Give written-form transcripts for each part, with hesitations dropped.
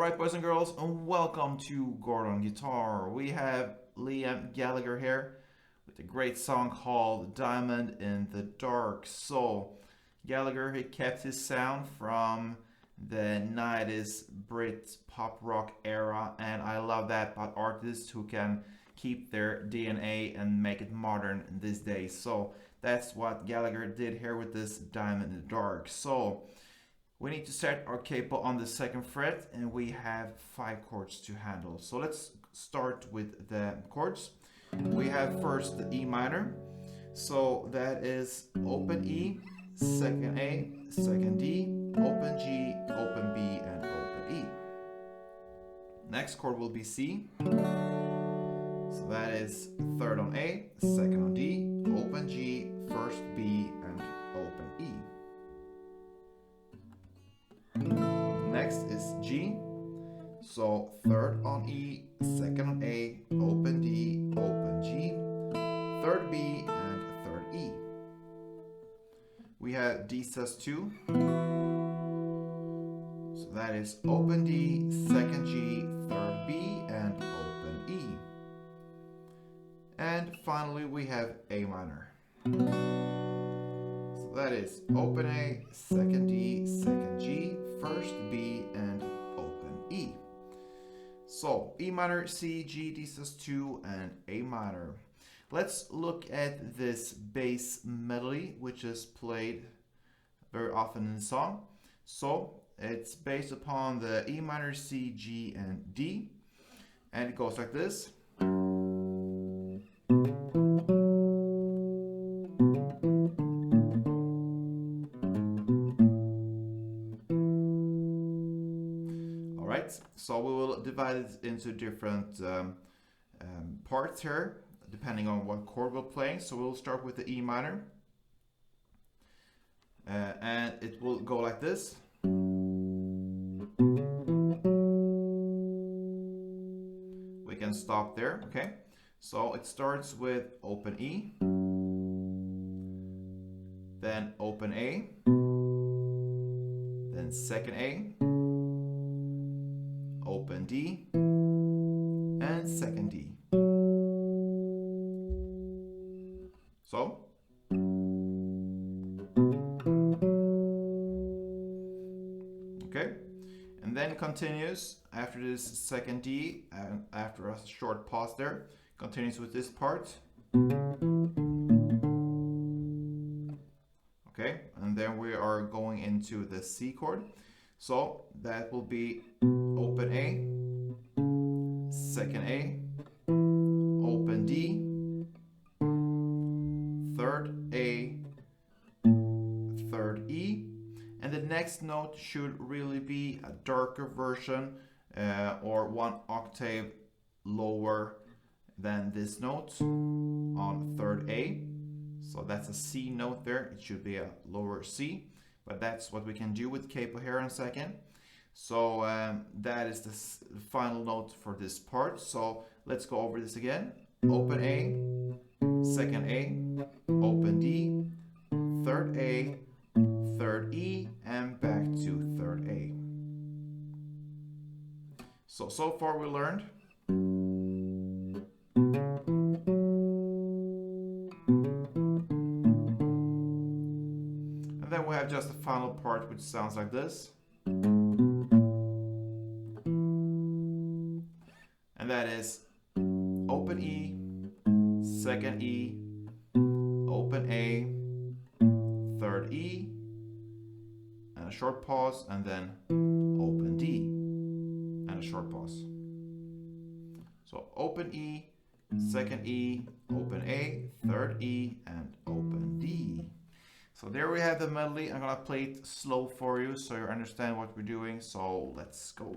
Alright, boys and girls, and welcome to Gordon Guitar. We have Liam Gallagher here with a great song called Diamond in the Dark. So, Gallagher, he kept his sound from the 90s Brit pop rock era, and I love that about artists who can keep their DNA and make it modern in these days. So, that's what Gallagher did here with this Diamond in the Dark. So, we need to set our capo on the 2nd fret, and we have 5 chords to handle. So let's start with the chords. We have first the E minor. So that is open E, 2nd A, 2nd D, open G, open B, and open E. Next chord will be C. So that is 3rd on A, 2nd on D, open G, 1st B, and open E. Next is G. So 3rd on E, 2nd on A, open D, open G, 3rd B, and 3rd E. We have D sus2. So that is open D, 2nd G, 3rd B, and open E. And finally we have A minor. So that is open A, 2nd D, 2nd G, 1st B, and open E. So E minor, C, G, D sus2, and A minor. Let's look at this bass melody, which is played very often in the song. So it's based upon the E minor, C, G, and D, and it goes like this. So we will divide it into different parts here, depending on what chord we're playing. So we'll start with the E minor, and it will go like this. We can stop there, okay? So it starts with open E, then open A, then 2nd A, open D, and 2nd D. So, okay, and then continues after this 2nd D, and after a short pause there, continues with this part. Okay, and then we are going into the C chord. So that will be open A, 2nd A, open D, 3rd A, 3rd E, and the next note should really be a darker version or 1 octave lower than this note on 3rd A. So that's a C note there, it should be a lower C. But that's what we can do with capo here in a second. So that is the final note for this part. So let's go over this again. Open A, 2nd A, open D, 3rd A, 3rd E, and back to 3rd A. So far we learned. And then we have just the final part, which sounds like this. And that is open E, 2nd E, open A, 3rd E, and a short pause, and then open D, and a short pause. So open E, 2nd E, open A, 3rd E, and open D. So there we have the melody. I'm gonna play it slow for you so you understand what we're doing. So let's go.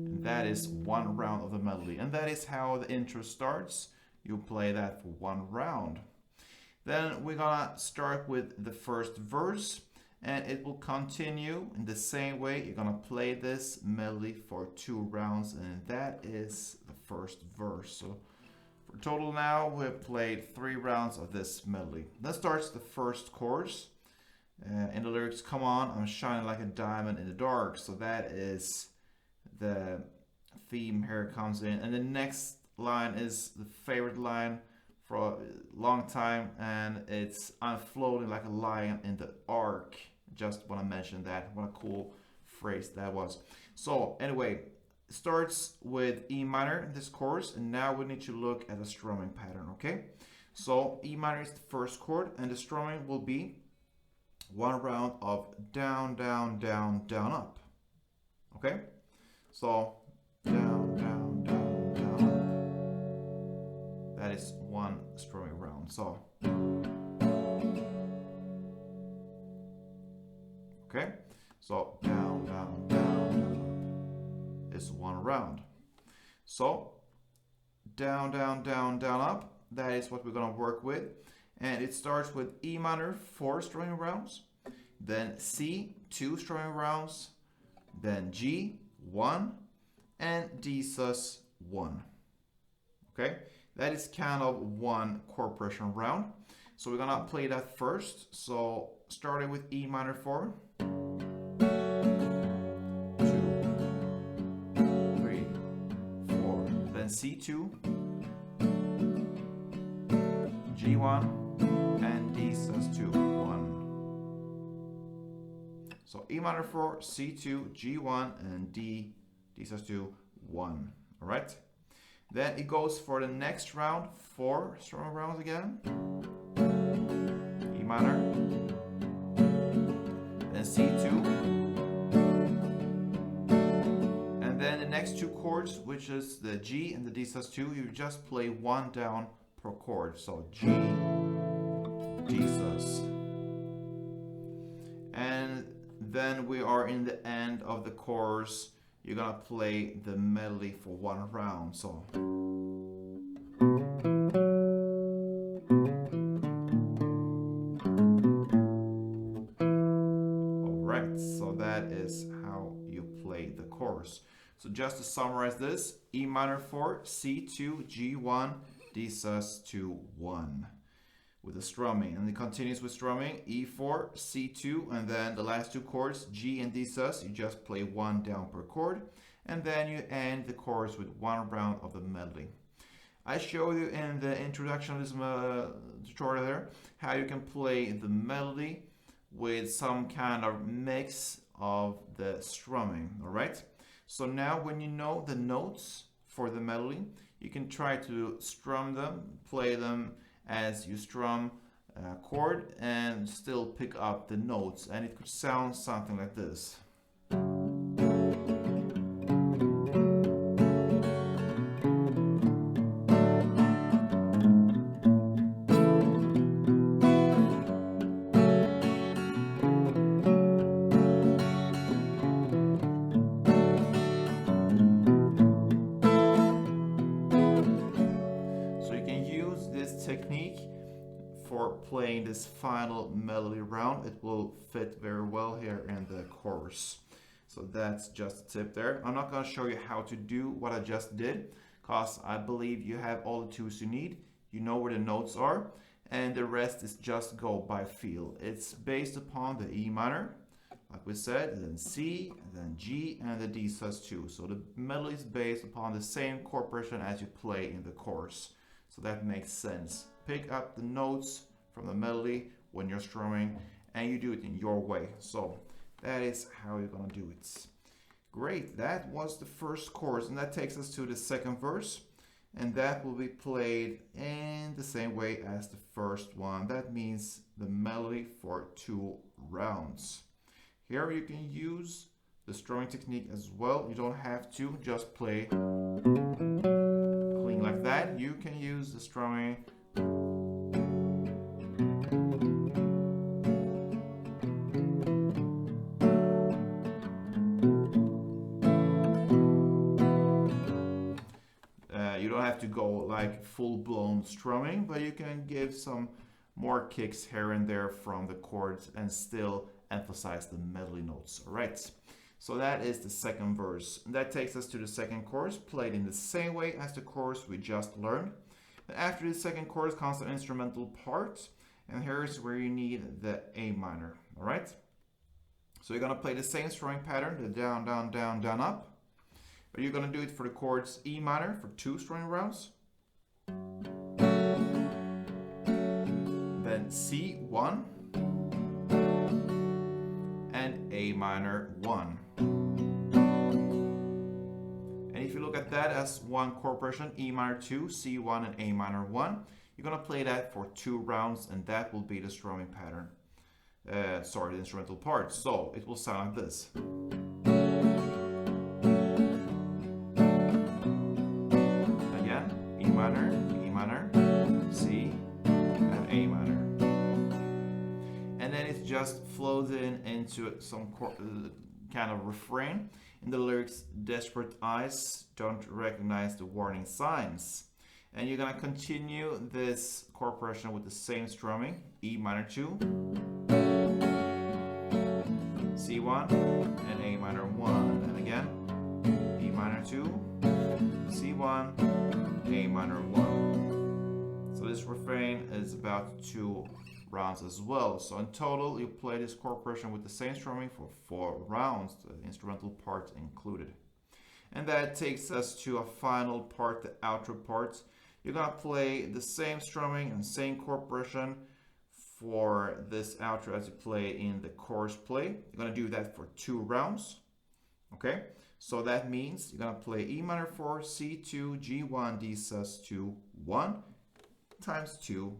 And that is 1 round of the melody. And that is how the intro starts. You play that for 1 round. Then we're gonna start with the first verse, and it will continue in the same way. You're gonna play this melody for 2 rounds, and that is the first verse. So for total now, we've played 3 rounds of this melody. That starts the first chorus. In the lyrics, come on, I'm shining like a diamond in the dark. So that is the theme here comes in. And the next line is the favorite line for a long time, and it's I'm floating like a lion in the ark. Just want to mention that. What a cool phrase that was. So anyway, it starts with E minor in this chorus, and now we need to look at the strumming pattern, okay? So E minor is the first chord, and the strumming will be 1 round of down, down, down, down, up. Okay? So down, down, down, down, up. That is 1 strumming round. So okay? So down, down, down, down is 1 round. So down, down, down, down, up. That is what we're gonna work with. And it starts with E minor, 4 strumming rounds, then C, 2 strumming rounds, then G, 1, and D sus, 1. Okay, that is kind of 1 chord progression round. So we're gonna play that first. So starting with E minor 4, 2, 3, 4, then C2, G1, and D sus2, 1. So E minor 4, C2, G1, and D sus2, 1. All right. Then it goes for the next round, 4 strumming rounds again. E minor, then C2, and then the next 2 chords, which is the G and the D sus2, you just play 1 down per chord. So G, D sus. And then we are in the end of the chorus. You're gonna play the melody for 1 round. So alright, so that is how you play the chorus. So just to summarize this, E minor 4, C2, G1, D sus2, 1 with the strumming, and it continues with strumming E4, C2, and then the last 2 chords G and D sus, you just play 1 down per chord, and then you end the chorus with 1 round of the melody. I showed you in the introduction of this tutorial there how you can play the melody with some kind of mix of the strumming. All right, so now when you know the notes for the melody, you can try to strum them, play them as you strum a chord, and still pick up the notes, and it could sound something like this. Technique for playing this final melody round. It will fit very well here in the chorus. So that's just a tip there. I'm not going to show you how to do what I just did, because I believe you have all the tools you need. You know where the notes are, and the rest is just go by feel. It's based upon the E minor, like we said, and then C, and then G, and the D sus2. So the melody is based upon the same chord progression as you play in the chorus. So that makes sense. Pick up the notes from the melody when you're strumming, and you do it in your way. So that is how you're gonna do it. Great, that was the first chorus, and that takes us to the second verse, and that will be played in the same way as the first one. That means the melody for 2 rounds. Here you can use the strumming technique as well. You don't have to just play clean like that. You can use the strumming. You don't have to go like full-blown strumming, but you can give some more kicks here and there from the chords and still emphasize the melody notes. All right. So that is the second verse. And that takes us to the second chorus, played in the same way as the chorus we just learned. Then after the second chorus comes the instrumental part, and here's where you need the A minor. All right. So you're gonna play the same strumming pattern, the down, down, down, down, up. But you're gonna do it for the chords E minor for 2 strumming rounds. Then C1 and A minor 1. And if you look at that as one chord progression, E minor 2, C1 and A minor 1, you're gonna play that for 2 rounds, and that will be the strumming pattern. The instrumental part. So it will sound like this. Again, E minor, C, and A minor. And then it just flows into some kind of refrain. In the lyrics, desperate eyes don't recognize the warning signs. And you're gonna continue this chord progression with the same strumming, E minor 2, C1, and A minor 1. And again, E minor 2, C1, A minor 1. So this refrain is about 2 rounds as well. So in total, you play this chord progression with the same strumming for 4 rounds, the instrumental part included. And that takes us to a final part, the outro part. You're gonna play the same strumming and same chord progression for this outro as you play in the chorus play. You're gonna do that for 2 rounds. Okay, so that means you're gonna play E minor 4, C2, G1, D sus2, 1 times 2,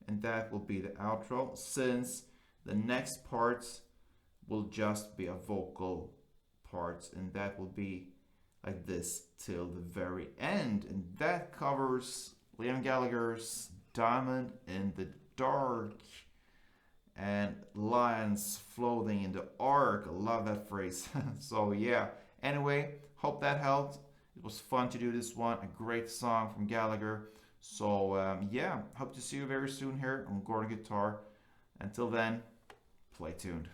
and that will be the outro, since the next part will just be a vocal part, and that will be like this till the very end. And that covers Liam Gallagher's Diamond in the Dark and Lions Floating in the Ark. I love that phrase. So yeah, anyway, hope that helped. It was fun to do this one, a great song from Gallagher. So yeah, hope to see you very soon here on Gordon Guitar. Until then, play tuned.